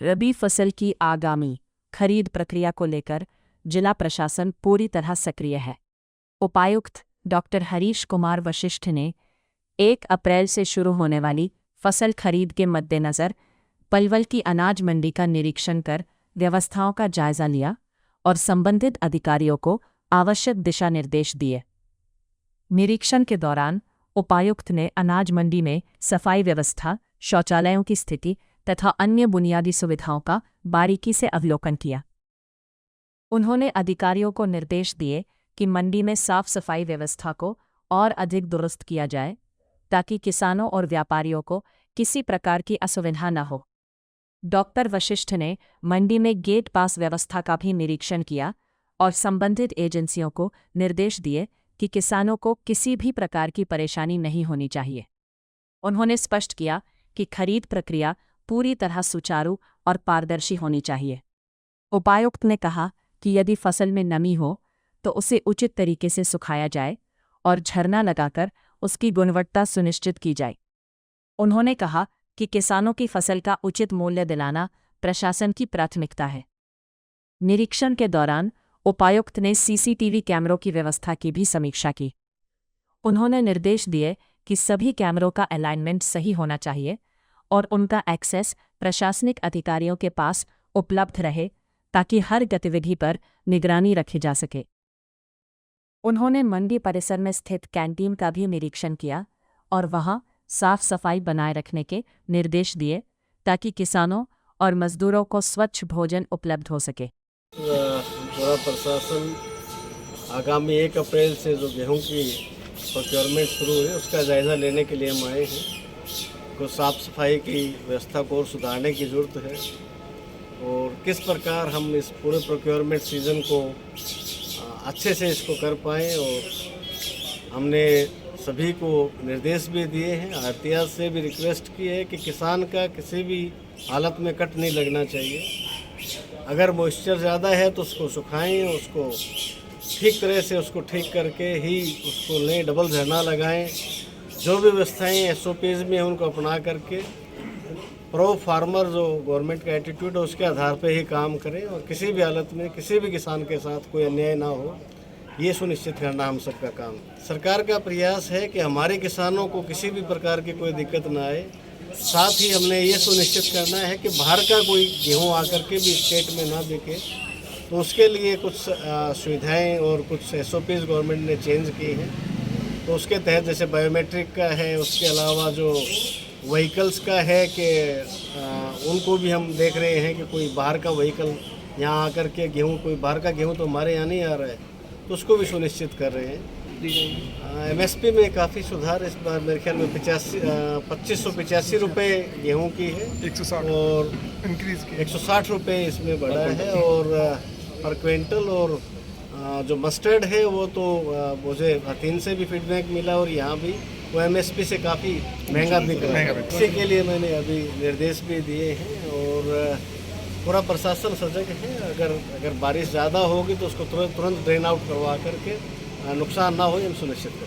रबी फसल की आगामी खरीद प्रक्रिया को लेकर जिला प्रशासन पूरी तरह सक्रिय है। उपायुक्त डॉक्टर हरीश कुमार वशिष्ठ ने 1 अप्रैल से शुरू होने वाली फसल खरीद के मद्देनज़र पलवल की अनाज मंडी का निरीक्षण कर व्यवस्थाओं का जायजा लिया और संबंधित अधिकारियों को आवश्यक दिशा निर्देश दिए। निरीक्षण के दौरान उपायुक्त ने अनाज मंडी में सफाई व्यवस्था, शौचालयों की स्थिति तथा अन्य बुनियादी सुविधाओं का बारीकी से अवलोकन किया। उन्होंने अधिकारियों को निर्देश दिए कि मंडी में साफ सफाई व्यवस्था को और अधिक दुरुस्त किया जाए ताकि किसानों और व्यापारियों को किसी प्रकार की असुविधा न हो। डॉक्टर वशिष्ठ ने मंडी में गेट पास व्यवस्था का भी निरीक्षण किया और संबंधित एजेंसियों को निर्देश दिए कि किसानों को किसी भी प्रकार की परेशानी नहीं होनी चाहिए। उन्होंने स्पष्ट किया कि खरीद प्रक्रिया पूरी तरह सुचारू और पारदर्शी होनी चाहिए। उपायुक्त ने कहा कि यदि फसल में नमी हो तो उसे उचित तरीके से सुखाया जाए और झरना लगाकर उसकी गुणवत्ता सुनिश्चित की जाए। उन्होंने कहा कि किसानों की फसल का उचित मूल्य दिलाना प्रशासन की प्राथमिकता है। निरीक्षण के दौरान उपायुक्त ने सीसीटीवी कैमरों की व्यवस्था की भी समीक्षा की। उन्होंने निर्देश दिए कि सभी कैमरों का अलाइनमेंट सही होना चाहिए और उनका एक्सेस प्रशासनिक अधिकारियों के पास उपलब्ध रहे ताकि हर गतिविधि पर निगरानी रखी जा सके। उन्होंने मंडी परिसर में स्थित कैंटीन का भी निरीक्षण किया और वहां साफ सफाई बनाए रखने के निर्देश दिए ताकि किसानों और मजदूरों को स्वच्छ भोजन उपलब्ध हो सके। पूरा प्रशासन आगामी 1 अप्रैल से जो गेहूं की प्रोक्योरमेंट शुरू हुई उसका जायज़ा लेने के लिए हम आए हैं। कुछ साफ़ सफाई की व्यवस्था को और सुधारने की ज़रूरत है और किस प्रकार हम इस पूरे प्रोक्योरमेंट सीज़न को अच्छे से इसको कर पाएँ। और हमने सभी को निर्देश भी दिए हैं, आड़तिया से भी रिक्वेस्ट की है कि किसान का किसी भी हालत में कट नहीं लगना चाहिए। अगर मॉइस्चर ज़्यादा है तो उसको सुखाएं, उसको ठीक तरह से उसको ठीक करके ही उसको लें, डबल झरना लगाएं। जो भी व्यवस्थाएं SOPs में हैं उनको अपना करके प्रो फार्मर जो गवर्नमेंट का एटीट्यूड है उसके आधार पर ही काम करें और किसी भी हालत में किसी भी किसान के साथ कोई अन्याय ना हो, ये सुनिश्चित करना हम सबका काम। सरकार का प्रयास है कि हमारे किसानों को किसी भी प्रकार की कोई दिक्कत ना आए। साथ ही हमने ये सुनिश्चित करना है कि बाहर का कोई गेहूं आकर के भी स्टेट में ना बिके, तो उसके लिए कुछ सुविधाएं और कुछ SOPs गवर्नमेंट ने चेंज की हैं। तो उसके तहत जैसे बायोमेट्रिक का है, उसके अलावा जो व्हीकल्स का है कि उनको भी हम देख रहे हैं कि कोई बाहर का व्हीकल यहाँ आकर के गेहूँ, कोई बाहर का गेहूँ तो हमारे यहाँ नहीं आ रहा है, तो उसको भी सुनिश्चित कर रहे हैं। MSP में काफ़ी सुधार इस बार मेरे ख्याल में 2585 रुपये गेहूँ की है 160 और इंक्रीज 160 रुपये इसमें बढ़ा है। और पर क्विंटल और जो मस्टर्ड है वो तो मुझे हथीन से भी फीडबैक मिला और यहाँ भी वो MSP से काफ़ी महंगा बिक रहा है। इसी के लिए मैंने अभी निर्देश भी दिए हैं और पूरा प्रशासन सजग है। अगर बारिश ज़्यादा होगी तो उसको तुरंत ड्रेन आउट करवा करके नुकसान ना हो, हम सुनिश्चित करें।